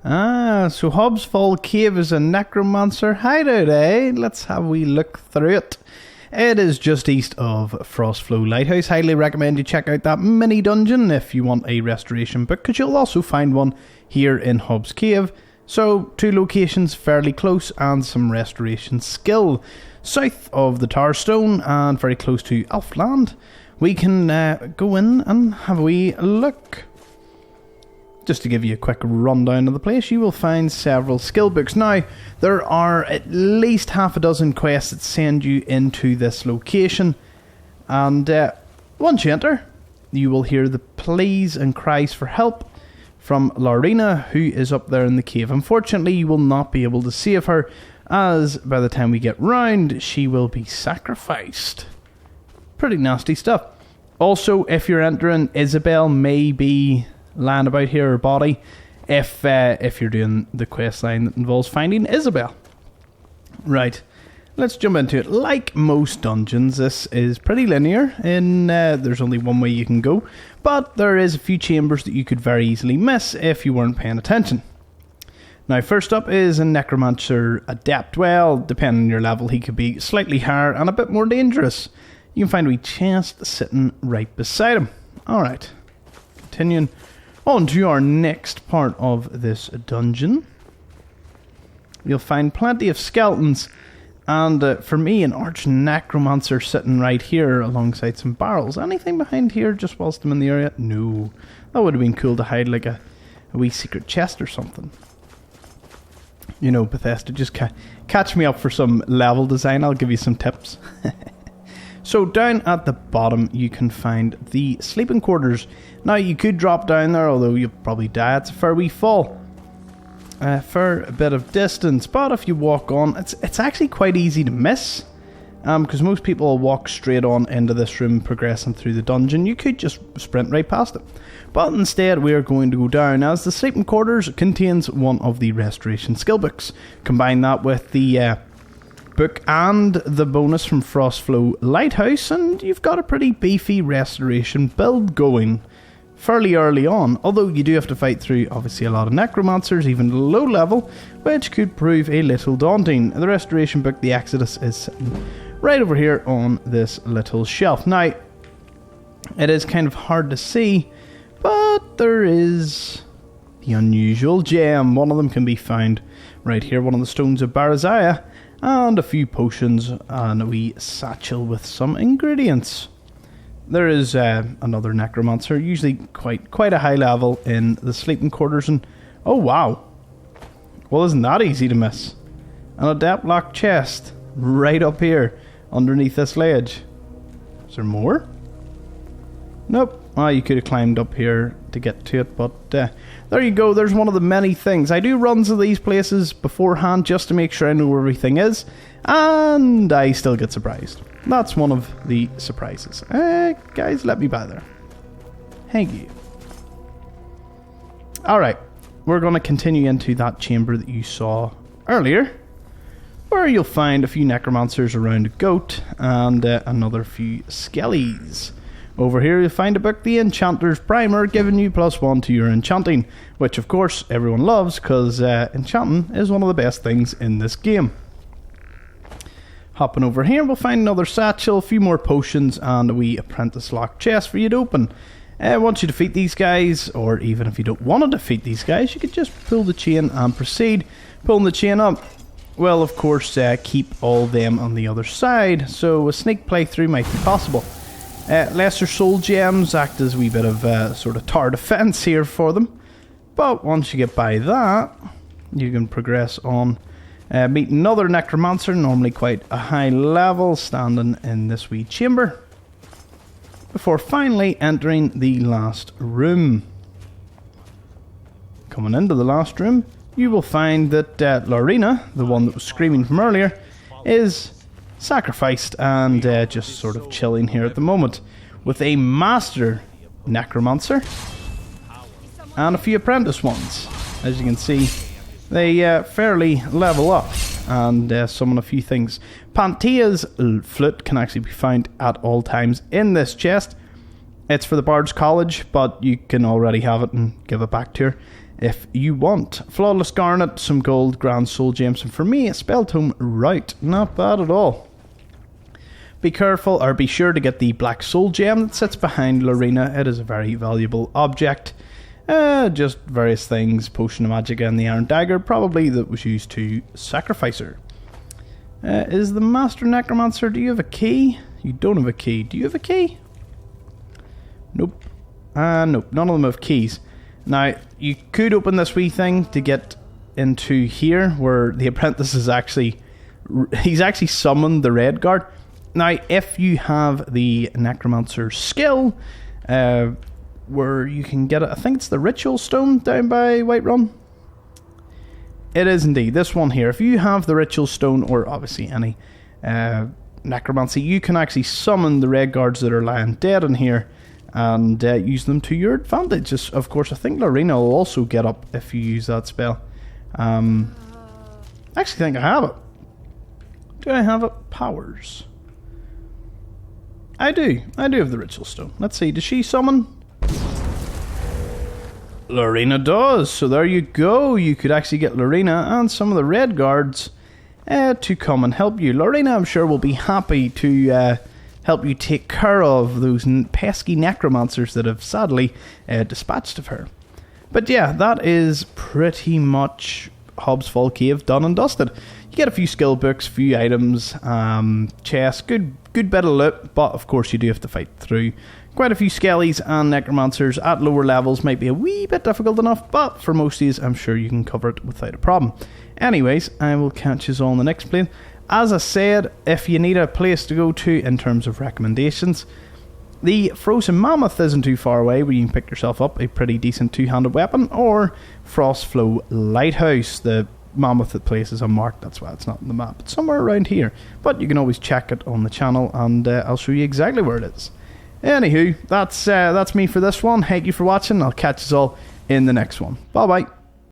So Hobs Fall Cave is a necromancer hideout, eh? Let's have a wee look through it. It is just east of Frostflow Lighthouse. Highly recommend you check out that mini dungeon if you want a restoration book, because you'll also find one here in Hobs Cave. So, two locations fairly close and some restoration skill. South of the Tower Stone and very close to Elfland. We can go in and have a wee look. Just to give you a quick rundown of the place, you will find several skill books. Now, there are at least half a dozen quests that send you into this location. And once you enter, you will hear the pleas and cries for help from Lorena, who is up there in the cave. Unfortunately, you will not be able to save her, as by the time we get round, she will be sacrificed. Pretty nasty stuff. Also, if you're entering, Isabel may be lying about here, her body, if you're doing the quest line that involves finding Isabel. Right, let's jump into it. Like most dungeons, this is pretty linear in there's only one way you can go, but there is a few chambers that you could very easily miss if you weren't paying attention. Now, first up is a Necromancer Adept. Well, depending on your level, he could be slightly higher and a bit more dangerous. You can find a wee chest sitting right beside him. Alright, continuing on to our next part of this dungeon. You'll find plenty of skeletons, and for me, an arch necromancer sitting right here alongside some barrels. Anything behind here just whilst I'm in the area? No. That would have been cool to hide like a wee secret chest or something. You know, Bethesda, just catch me up for some level design. I'll give you some tips. So down at the bottom you can find the sleeping quarters. Now you could drop down there, although you'll probably die. It's a fair wee fall. For a bit of distance, but if you walk on, it's actually quite easy to miss. Because most people will walk straight on into this room progressing through the dungeon. You could just sprint right past it. But instead we are going to go down, as the sleeping quarters contains one of the restoration skill books. Combine that with the book and the bonus from Frostflow Lighthouse, and you've got a pretty beefy restoration build going fairly early on, although you do have to fight through obviously a lot of necromancers, even low level, which could prove a little daunting. The restoration book, the Exodus, is sitting right over here on this little shelf. Now, it is kind of hard to see, but there is the unusual gem. One of them can be found right here, one of the stones of Baraziah, and a few potions and a wee satchel with some ingredients. There is another necromancer, usually quite a high level in the sleeping quarters, and oh wow, well, isn't that easy to miss? An adept lock chest right up here underneath this ledge. Is there more? Nope. Ah, you could have climbed up here to get to it, but there you go. There's one of the many things. I do runs of these places beforehand just to make sure I know where everything is, and I still get surprised. That's one of the surprises. Guys, let me by there. Thank you. Alright, we're going to continue into that chamber that you saw earlier, where you'll find a few necromancers around a goat and another few skellies. Over here you'll find a book, The Enchanter's Primer, giving you +1 to your enchanting, which of course everyone loves, because enchanting is one of the best things in this game. Hopping over here, we'll find another satchel, a few more potions, and a wee apprentice lock chest for you to open. Once you defeat these guys, or even if you don't want to defeat these guys, you could just pull the chain and proceed. Pulling the chain up will of course keep all them on the other side, so a sneak playthrough might be possible. Lesser soul gems act as a wee bit of sort of tower defense here for them, but once you get by that, you can progress on. Meet another necromancer, normally quite a high level, standing in this wee chamber, before finally entering the last room. Coming into the last room, you will find that Lorena, the one that was screaming from earlier, is sacrificed and just sort of chilling here at the moment, with a master necromancer and a few apprentice ones. As you can see, they fairly level up and summon a few things. Panthea's flute can actually be found at all times in this chest. It's for the Bard's College, but you can already have it and give it back to her. if you want. Flawless Garnet, some gold, Grand Soul Gems, and for me, a Spell Tome Route. Not bad at all. Be careful, or be sure to get the Black Soul Gem that sits behind Lorena. It is a very valuable object. Just various things, Potion of Magic and the Iron Dagger, probably that was used to sacrifice her. Is the Master Necromancer, do you have a key? You don't have a key. Do you have a key? Nope. Nope, none of them have keys. Now, you could open this wee thing to get into here, where the apprentice is actually... He's actually summoned the Red Guard. Now, if you have the Necromancer skill, where you can get it, I think it's the Ritual Stone down by Whiterun. It is indeed, this one here. If you have the Ritual Stone, or obviously any necromancy, you can actually summon the Red Guards that are lying dead in here and use them to your advantage. Of course, I think Lorena will also get up if you use that spell. I actually think I have it. Do I have it? Powers. I do have the Ritual Stone. Let's see, does she summon? Lorena does, so there you go. You could actually get Lorena and some of the Red Guards to come and help you. Lorena, I'm sure, will be happy to help you take care of those pesky necromancers that have sadly dispatched of her. But yeah, that is pretty much Hobs Fall Cave done and dusted. You get a few skill books, few items, chests, good bit of loot, but of course you do have to fight through quite a few skellies and necromancers at lower levels. Might be a wee bit difficult enough, but for most of these I'm sure you can cover it without a problem. Anyways, I will catch you all on the next plane. As I said, if you need a place to go to in terms of recommendations, the Frozen Mammoth isn't too far away, where you can pick yourself up a pretty decent two-handed weapon, or Frostflow Lighthouse, the mammoth that places unmarked. That's why it's not on the map. It's somewhere around here, but you can always check it on the channel, and I'll show you exactly where it is. Anywho, that's me for this one. Thank you for watching. I'll catch you all in the next one. Bye bye.